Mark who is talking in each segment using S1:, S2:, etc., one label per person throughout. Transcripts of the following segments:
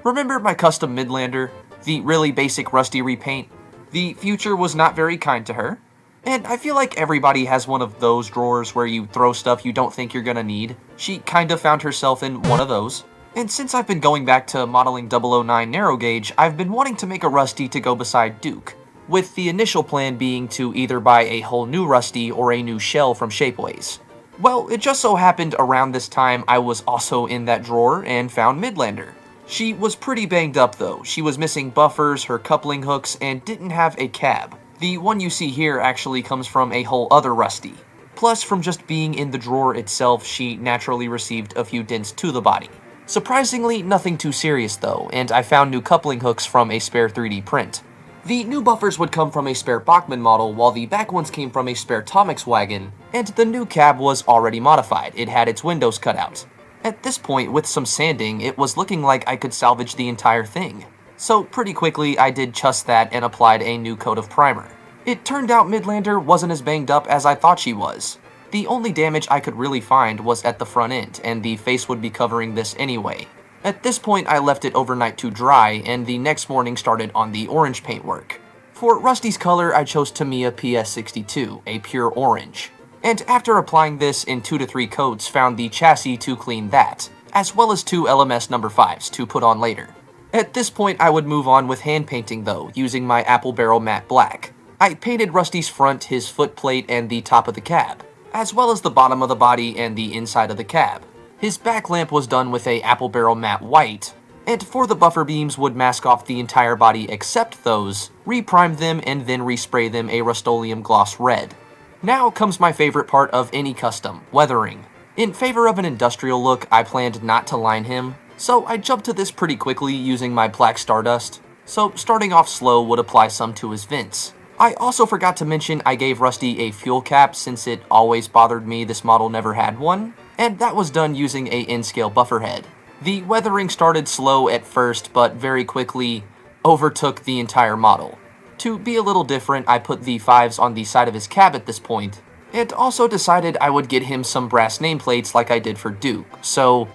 S1: Remember my custom Midlander? The really basic Rusty repaint? The future was not very kind to her. And I feel like everybody has one of those drawers where you throw stuff you don't think you're gonna need. She kinda found herself in one of those. And since I've been going back to modeling 009 narrow gauge, I've been wanting to make a Rusty to go beside Duke, with the initial plan being to either buy a whole new Rusty or a new shell from Shapeways. Well, it just so happened around this time I was also in that drawer and found Midlander. She was pretty banged up though. She was missing buffers, her coupling hooks, and didn't have a cab. The one you see here actually comes from a whole other Rusty. Plus, from just being in the drawer itself, she naturally received a few dents to the body. Surprisingly, nothing too serious though, and I found new coupling hooks from a spare 3D print. The new buffers would come from a spare Bachmann model, while the back ones came from a spare Tomix wagon, and the new cab was already modified. It had its windows cut out. At this point, with some sanding, it was looking like I could salvage the entire thing. So pretty quickly, I did just that and applied a new coat of primer. It turned out Midlander wasn't as banged up as I thought she was. The only damage I could really find was at the front end, and the face would be covering this anyway. At this point, I left it overnight to dry, and the next morning started on the orange paintwork. For Rusty's color, I chose Tamiya PS62, a pure orange. And after applying this in 2 to 3 coats, found the chassis to clean that, as well as 2 LMS number 5s to put on later. At this point, I would move on with hand painting though, using my Apple Barrel Matte Black. I painted Rusty's front, his footplate, and the top of the cab, as well as the bottom of the body and the inside of the cab. His back lamp was done with a Apple Barrel Matte White, and for the buffer beams would mask off the entire body except those, reprime them, and then respray them a Rust-Oleum Gloss Red. Now comes my favorite part of any custom, weathering. In favor of an industrial look, I planned not to line him, so I jumped to this pretty quickly using my Black Stardust, so starting off slow would apply some to his vents. I also forgot to mention I gave Rusty a fuel cap since it always bothered me this model never had one, and that was done using a N-scale buffer head. The weathering started slow at first, but very quickly overtook the entire model. To be a little different, I put the 5s on the side of his cab at this point, and also decided I would get him some brass nameplates like I did for Duke. So,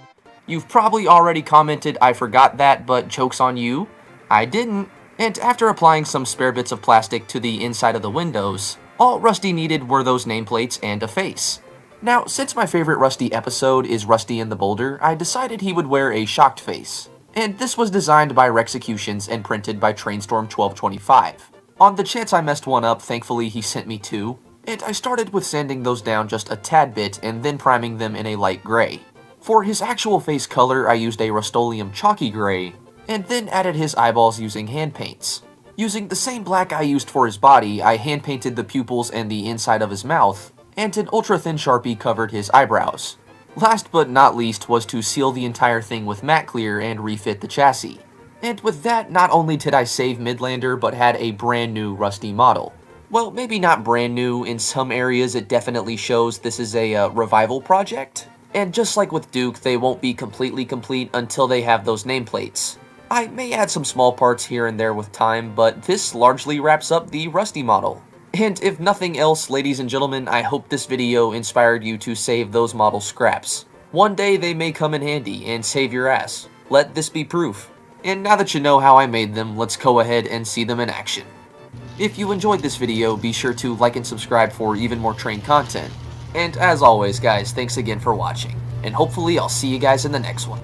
S1: you've probably already commented I forgot that, but joke's on you, I didn't. And after applying some spare bits of plastic to the inside of the windows, all Rusty needed were those nameplates and a face. Now, since my favorite Rusty episode is Rusty and the Boulder, I decided he would wear a shocked face. And this was designed by Rexecutions and printed by Trainstorm 1225. On the chance I messed one up, thankfully he sent me 2, and I started with sanding those down just a tad bit and then priming them in a light gray. For his actual face color, I used a Rust-Oleum chalky gray, and then added his eyeballs using hand paints. Using the same black I used for his body, I hand painted the pupils and the inside of his mouth, and an ultra-thin Sharpie covered his eyebrows. Last but not least was to seal the entire thing with matte clear and refit the chassis. And with that, not only did I save Midlander, but had a brand new Rusty model. Well, maybe not brand new, in some areas it definitely shows this is a revival project. And just like with Duke, they won't be completely complete until they have those nameplates. I may add some small parts here and there with time, but this largely wraps up the Rusty model. And if nothing else, ladies and gentlemen, I hope this video inspired you to save those model scraps. One day they may come in handy and save your ass. Let this be proof. And now that you know how I made them, let's go ahead and see them in action. If you enjoyed this video, be sure to like and subscribe for even more train content. And as always, guys, thanks again for watching. And hopefully I'll see you guys in the next one.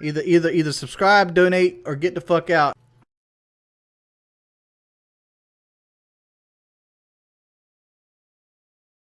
S2: Either subscribe, donate, or get the fuck out.